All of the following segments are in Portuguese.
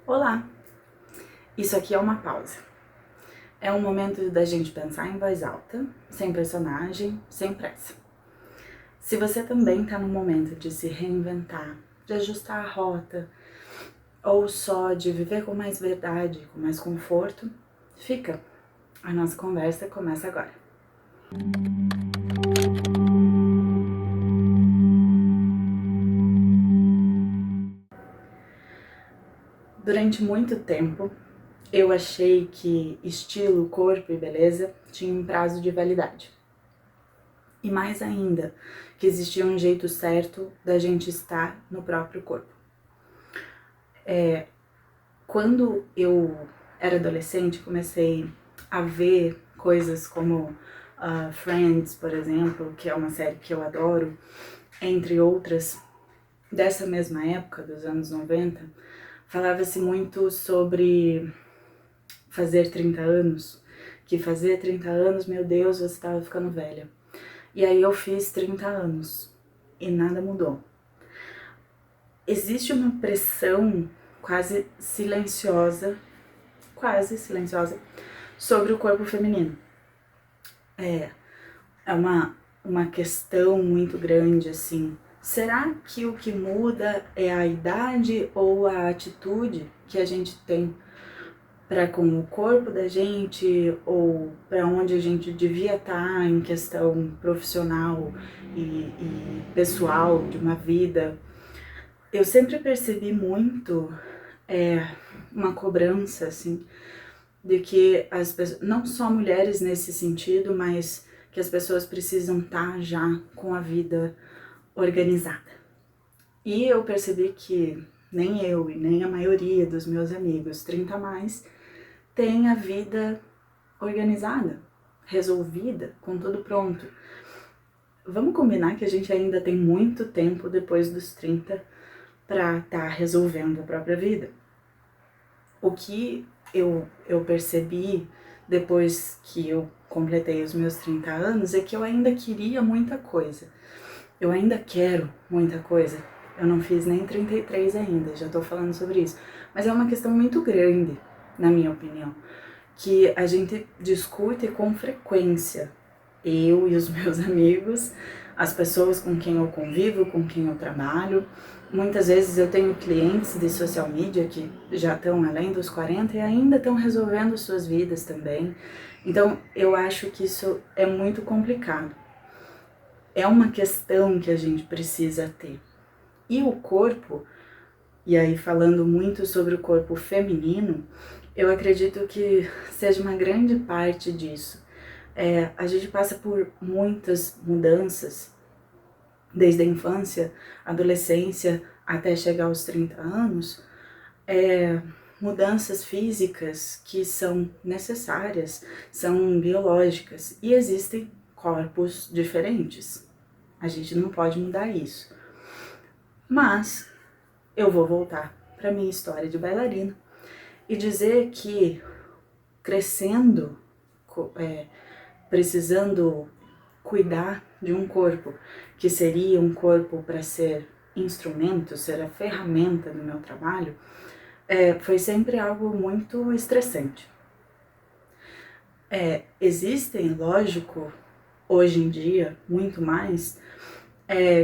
Olá! Isso aqui é uma pausa. É um momento da gente pensar em voz alta, sem personagem, sem pressa. Se você também está no momento de se reinventar, de ajustar a rota, ou só de viver com mais verdade, com mais conforto, fica! A nossa conversa começa agora. Durante muito tempo, eu achei que estilo, corpo e beleza tinham um prazo de validade. E mais ainda, que existia um jeito certo da gente estar no próprio corpo. Quando eu era adolescente, comecei a ver coisas como Friends, por exemplo, que é uma série que eu adoro, entre outras, dessa mesma época, dos anos 90, falava-se muito sobre fazer 30 anos, que fazer 30 anos, meu Deus, você estava ficando velha. E aí eu fiz 30 anos e nada mudou. Existe uma pressão quase silenciosa, sobre o corpo feminino. É uma questão muito grande, assim. Será que o que muda é a idade ou a atitude que a gente tem para com o corpo da gente ou para onde a gente devia estar em questão profissional e pessoal de uma vida? Eu sempre percebi muito uma cobrança, assim, de que as pessoas, não só mulheres nesse sentido, mas que as pessoas precisam estar já com a vida organizada. E eu percebi que nem eu e nem a maioria dos meus amigos 30 a mais tem a vida organizada, resolvida, com tudo pronto. Vamos combinar que a gente ainda tem muito tempo depois dos 30 para estar resolvendo a própria vida. O que eu percebi depois que eu completei os meus 30 anos é que eu ainda queria muita coisa. Eu ainda quero muita coisa. Eu não fiz nem 33 ainda, já tô falando sobre isso. Mas é uma questão muito grande, na minha opinião, que a gente discute com frequência. Eu e os meus amigos, as pessoas com quem eu convivo, com quem eu trabalho. Muitas vezes eu tenho clientes de social media que já estão além dos 40 e ainda estão resolvendo suas vidas também. Então, eu acho que isso é muito complicado. É uma questão que a gente precisa ter. E o corpo, e aí falando muito sobre o corpo feminino, eu acredito que seja uma grande parte disso. A gente passa por muitas mudanças, desde a infância, adolescência, até chegar aos 30 anos, mudanças físicas que são necessárias, são biológicas, e existem corpos diferentes. A gente não pode mudar isso. Mas eu vou voltar para minha história de bailarina e dizer que crescendo, precisando cuidar de um corpo que seria um corpo para ser instrumento, ser a ferramenta do meu trabalho, foi sempre algo muito estressante. Existem, lógico, hoje em dia, muito mais,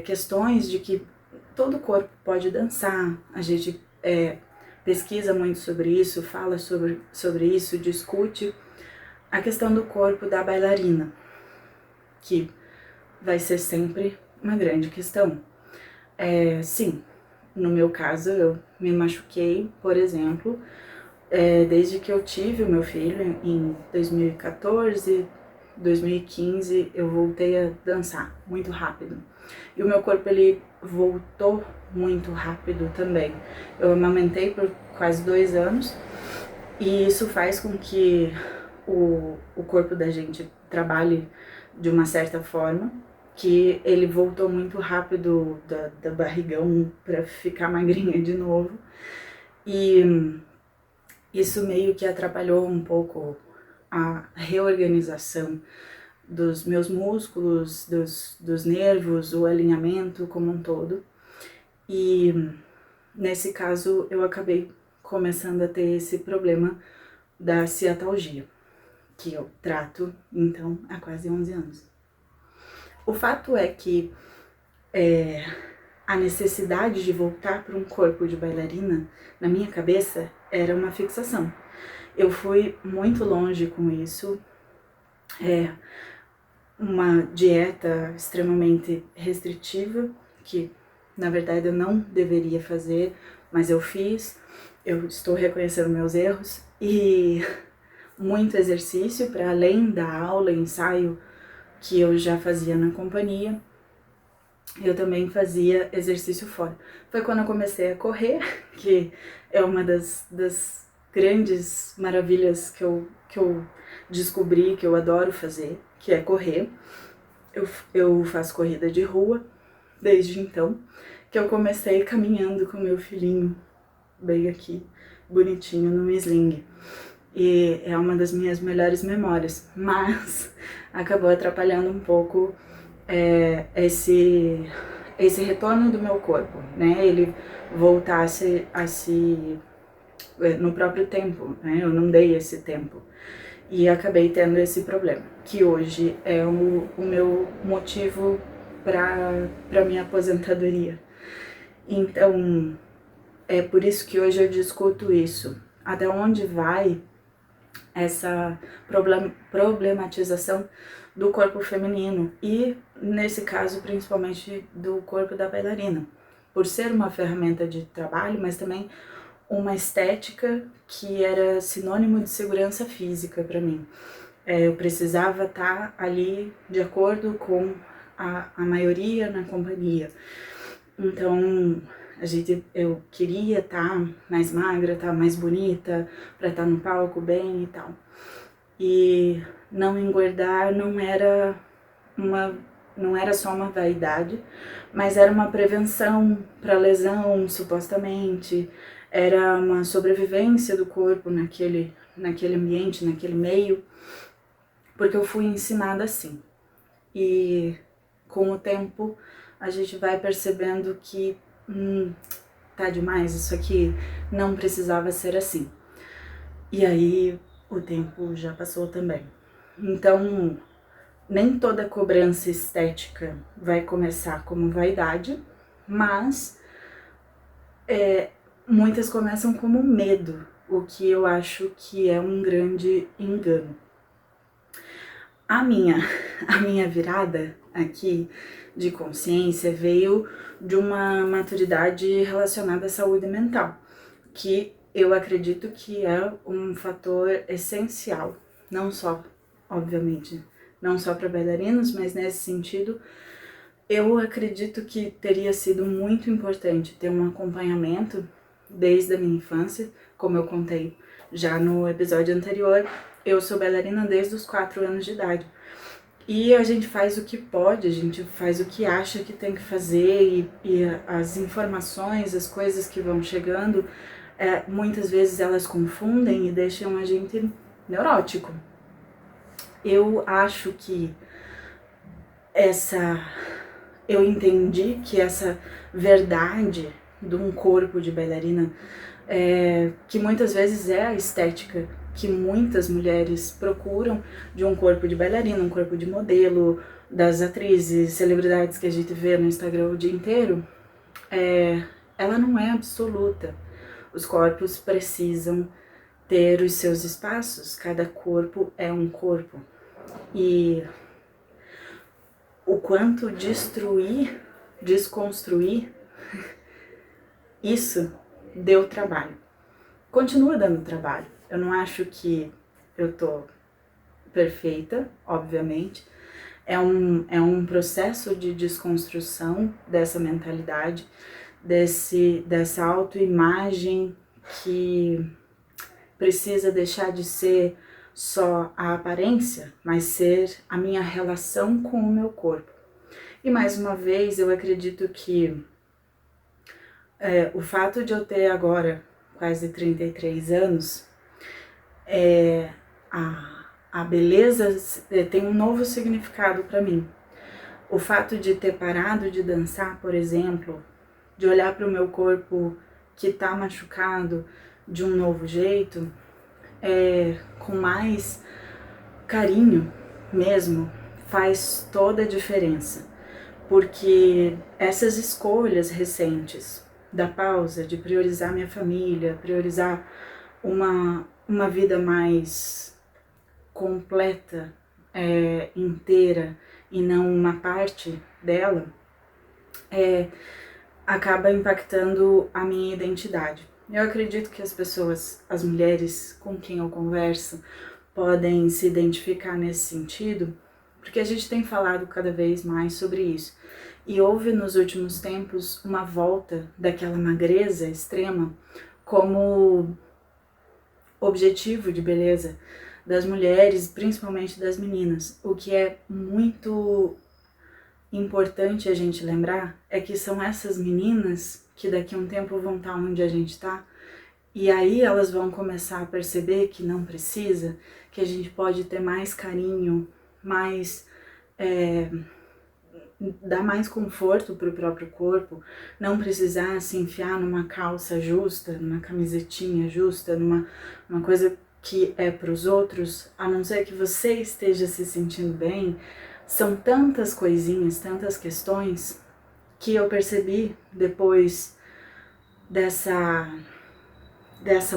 questões de que todo corpo pode dançar, a gente pesquisa muito sobre isso, fala sobre isso, discute a questão do corpo da bailarina, que vai ser sempre uma grande questão. Sim, no meu caso eu me machuquei, por exemplo, desde que eu tive o meu filho em 2014, 2015, eu voltei a dançar muito rápido. E o meu corpo, ele voltou muito rápido também. Eu amamentei por quase 2 anos e isso faz com que o corpo da gente trabalhe de uma certa forma, que ele voltou muito rápido da barrigão para ficar magrinha de novo. E isso meio que atrapalhou um pouco a reorganização dos meus músculos, dos nervos, o alinhamento como um todo. E nesse caso eu acabei começando a ter esse problema da ciatalgia, que eu trato, então, há quase 11 anos. O fato é que a necessidade de voltar para um corpo de bailarina, na minha cabeça, era uma fixação. Eu fui muito longe com isso, uma dieta extremamente restritiva, que na verdade eu não deveria fazer, mas eu fiz, eu estou reconhecendo meus erros, e muito exercício para além da aula, ensaio que eu já fazia na companhia, eu também fazia exercício fora. Foi quando eu comecei a correr, que é uma das grandes maravilhas que eu descobri, que eu adoro fazer, que é correr. Eu faço corrida de rua desde então, que eu comecei caminhando com meu filhinho, bem aqui, bonitinho, no sling. E é uma das minhas melhores memórias, mas acabou atrapalhando um pouco esse retorno do meu corpo, né? Ele voltasse a se no próprio tempo, né? Eu não dei esse tempo e acabei tendo esse problema, que hoje é o meu motivo para minha aposentadoria. Então, é por isso que hoje eu discuto isso. Até onde vai essa problematização do corpo feminino e, nesse caso, principalmente do corpo da bailarina, por ser uma ferramenta de trabalho, mas também uma estética que era sinônimo de segurança física para mim. Eu precisava estar ali de acordo com a maioria na companhia. Então, eu queria estar mais magra, estar mais bonita, para estar no palco bem e tal. E não engordar não era só uma vaidade, mas era uma prevenção para lesão, supostamente. Era uma sobrevivência do corpo naquele ambiente, naquele meio, porque eu fui ensinada assim. E com o tempo a gente vai percebendo que tá demais, isso aqui não precisava ser assim. E aí o tempo já passou também. Então, nem toda cobrança estética vai começar como vaidade, mas muitas começam como medo, o que eu acho que é um grande engano. A minha virada aqui de consciência veio de uma maturidade relacionada à saúde mental, que eu acredito que é um fator essencial, não só, obviamente, não só para bailarinos, mas nesse sentido, eu acredito que teria sido muito importante ter um acompanhamento desde a minha infância, como eu contei já no episódio anterior. Eu sou bailarina desde os 4 anos de idade. E a gente faz o que pode, a gente faz o que acha que tem que fazer, e as informações, as coisas que vão chegando, muitas vezes elas confundem e deixam a gente neurótico. Eu acho que eu entendi que essa verdade de um corpo de bailarina, que muitas vezes é a estética que muitas mulheres procuram de um corpo de bailarina, um corpo de modelo, das atrizes, celebridades que a gente vê no Instagram o dia inteiro, ela não é absoluta. Os corpos precisam ter os seus espaços, cada corpo é um corpo. E o quanto desconstruir, isso deu trabalho. Continua dando trabalho. Eu não acho que eu tô perfeita, obviamente. É um processo de desconstrução dessa mentalidade, dessa autoimagem que precisa deixar de ser só a aparência, mas ser a minha relação com o meu corpo. E mais uma vez, eu acredito que o fato de eu ter agora quase 33 anos, a beleza tem um novo significado para mim. O fato de ter parado de dançar, por exemplo, de olhar para o meu corpo que tá machucado, de um novo jeito, com mais carinho mesmo, faz toda a diferença. Porque essas escolhas recentes da pausa, de priorizar minha família, priorizar uma vida mais completa, inteira, e não uma parte dela, acaba impactando a minha identidade. Eu acredito que as pessoas, as mulheres com quem eu converso, podem se identificar nesse sentido, porque a gente tem falado cada vez mais sobre isso. E houve nos últimos tempos uma volta daquela magreza extrema como objetivo de beleza das mulheres, principalmente das meninas. O que é muito importante a gente lembrar é que são essas meninas que daqui a um tempo vão estar onde a gente está, e aí elas vão começar a perceber que não precisa, que a gente pode ter mais carinho, mais dar mais conforto para o próprio corpo, não precisar se enfiar numa calça justa, numa camisetinha justa, numa coisa que é para os outros, a não ser que você esteja se sentindo bem. São tantas coisinhas, tantas questões que eu percebi depois dessa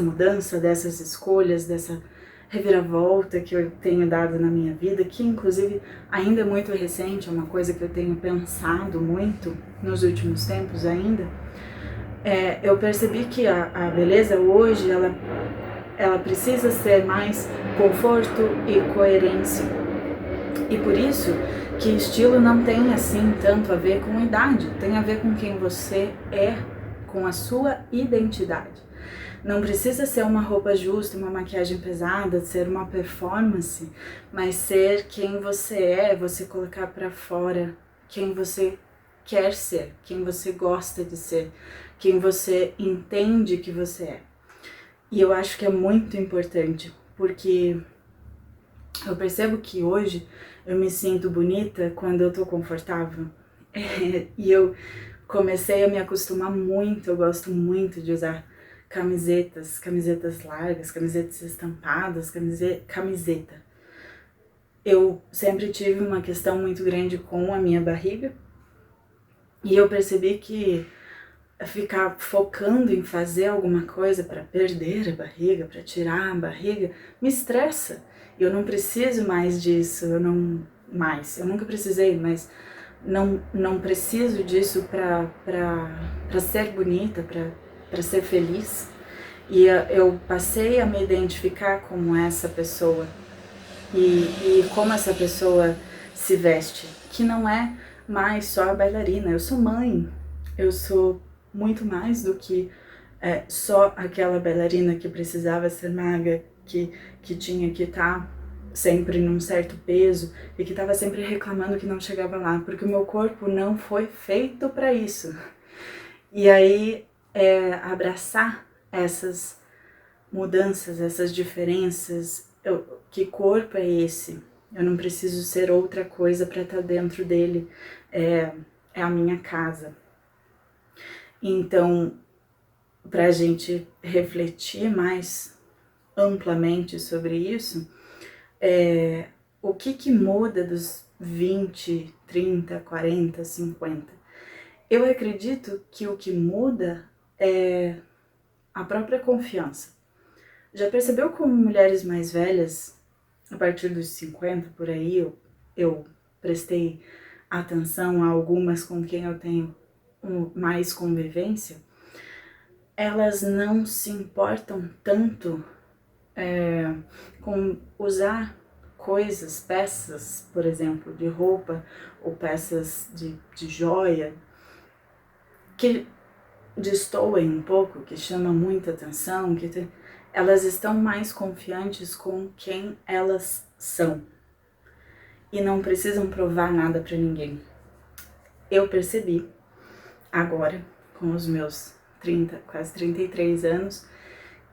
mudança, dessas escolhas, dessa reviravolta que eu tenho dado na minha vida, que inclusive ainda é muito recente, é uma coisa que eu tenho pensado muito nos últimos tempos ainda. Eu percebi que a beleza hoje, ela precisa ser mais conforto e coerência. E por isso que estilo não tem assim tanto a ver com idade, tem a ver com quem você é, com a sua identidade. Não precisa ser uma roupa justa, uma maquiagem pesada, ser uma performance, mas ser quem você é, você colocar pra fora quem você quer ser, quem você gosta de ser, quem você entende que você é. E eu acho que é muito importante, porque eu percebo que hoje eu me sinto bonita quando eu tô confortável. E eu comecei a me acostumar muito, eu gosto muito de usar camisetas largas, camisetas estampadas, camiseta. Eu sempre tive uma questão muito grande com a minha barriga, e eu percebi que ficar focando em fazer alguma coisa para perder a barriga, para tirar a barriga, me estressa. Eu não preciso mais disso, eu nunca precisei, mas não preciso disso para ser bonita, para ser feliz. E eu passei a me identificar como essa pessoa e como essa pessoa se veste, que não é mais só a bailarina. Eu sou mãe, eu sou muito mais do que só aquela bailarina que precisava ser magra, que tinha que estar sempre num certo peso e que estava sempre reclamando que não chegava lá, porque o meu corpo não foi feito para isso. E aí abraçar essas mudanças, essas diferenças, que corpo é esse? Eu não preciso ser outra coisa para estar dentro dele, é a minha casa. Então, para a gente refletir mais amplamente sobre isso, o que muda dos 20, 30, 40, 50? Eu acredito que o que muda é a própria confiança. Já percebeu como mulheres mais velhas, a partir dos 50 por aí, eu prestei atenção a algumas com quem eu tenho mais convivência, elas não se importam tanto com usar coisas, peças, por exemplo, de roupa ou peças de joia, que destoem um pouco, que chamam muita atenção, elas estão mais confiantes com quem elas são e não precisam provar nada para ninguém. Eu percebi agora, com os meus 30, quase 33 anos,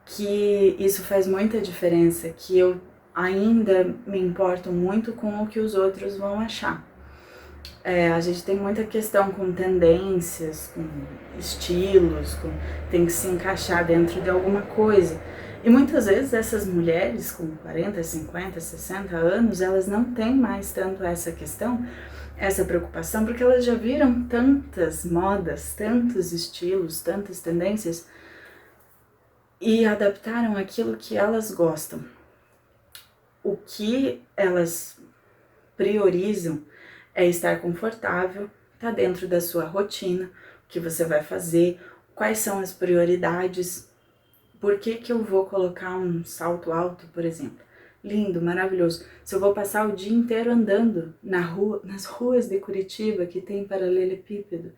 que isso faz muita diferença, que eu ainda me importo muito com o que os outros vão achar. A gente tem muita questão com tendências, com estilos, tem que se encaixar dentro de alguma coisa. E muitas vezes essas mulheres com 40, 50, 60 anos, elas não têm mais tanto essa questão, essa preocupação, porque elas já viram tantas modas, tantos estilos, tantas tendências e adaptaram aquilo que elas gostam. O que elas priorizam é estar confortável, tá dentro da sua rotina, o que você vai fazer, quais são as prioridades, por que eu vou colocar um salto alto, por exemplo. Lindo, maravilhoso. Se eu vou passar o dia inteiro andando nas ruas de Curitiba, que tem paralelepípedo,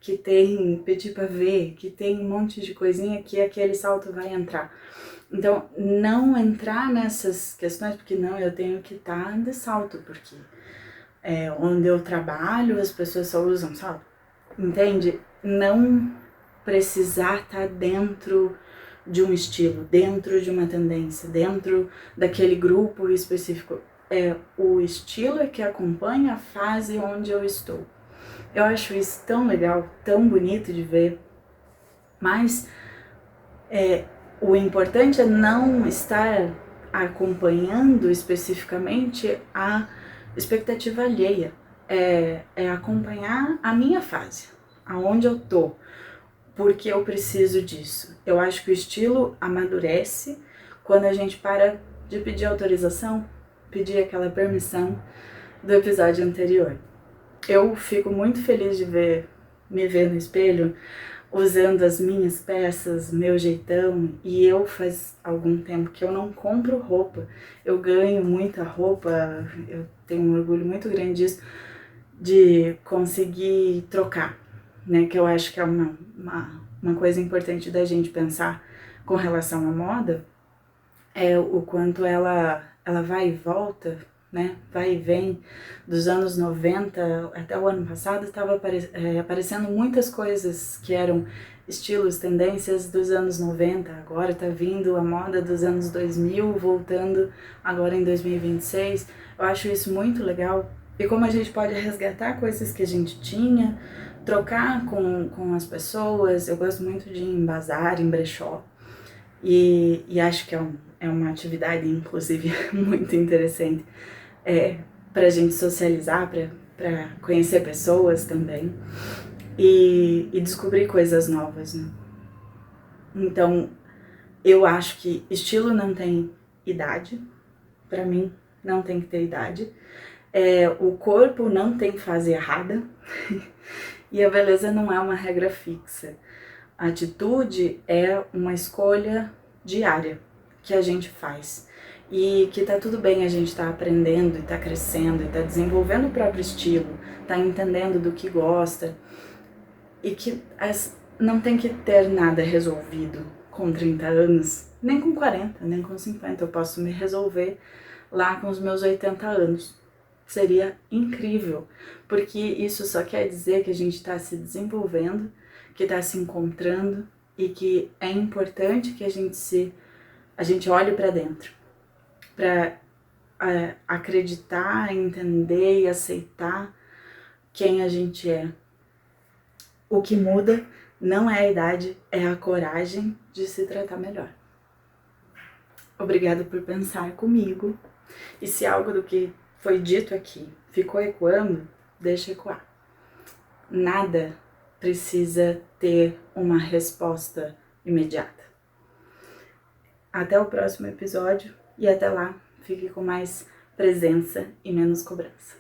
que tem petit pavé, que tem um monte de coisinha que aquele salto vai entrar. Então, não entrar nessas questões, porque não, eu tenho que estar de salto, porque onde eu trabalho as pessoas só usam salto, entende? Não precisar estar dentro de um estilo, dentro de uma tendência, dentro daquele grupo específico. O estilo é que acompanha a fase onde eu estou. Eu acho isso tão legal, tão bonito de ver, mas o importante é não estar acompanhando especificamente a expectativa alheia, é acompanhar a minha fase, aonde eu tô, porque eu preciso disso. Eu acho que o estilo amadurece quando a gente para de pedir autorização, pedir aquela permissão do episódio anterior. Eu fico muito feliz de me ver no espelho usando as minhas peças, meu jeitão, e eu faz algum tempo que eu não compro roupa, eu ganho muita roupa, eu tenho um orgulho muito grande disso, de conseguir trocar, né, que eu acho que é uma coisa importante da gente pensar com relação à moda, é o quanto ela vai e volta, né, vai e vem. Dos anos 90 até o ano passado estava aparecendo muitas coisas que eram estilos, tendências dos anos 90, agora tá vindo a moda dos anos 2000, voltando agora em 2026, eu acho isso muito legal, e como a gente pode resgatar coisas que a gente tinha, trocar com as pessoas. Eu gosto muito de ir em bazar, em brechó, e acho que é uma atividade, inclusive, muito interessante para a gente socializar, para conhecer pessoas também e descobrir coisas novas, né? Então, eu acho que estilo não tem idade, para mim não tem que ter idade, o corpo não tem fase errada e a beleza não é uma regra fixa. A atitude é uma escolha diária que a gente faz. E que tá tudo bem a gente tá aprendendo e tá crescendo e tá desenvolvendo o próprio estilo, tá entendendo do que gosta. E que não tem que ter nada resolvido com 30 anos, nem com 40, nem com 50. Eu posso me resolver lá com os meus 80 anos. Seria incrível, porque isso só quer dizer que a gente está se desenvolvendo, que está se encontrando e que é importante que a gente olhe para dentro, para acreditar, entender e aceitar quem a gente é. O que muda não é a idade, é a coragem de se tratar melhor. Obrigada por pensar comigo, e se algo do que foi dito aqui ficou ecoando, deixa ecoar. Nada precisa ter uma resposta imediata. Até o próximo episódio e até lá, fique com mais presença e menos cobrança.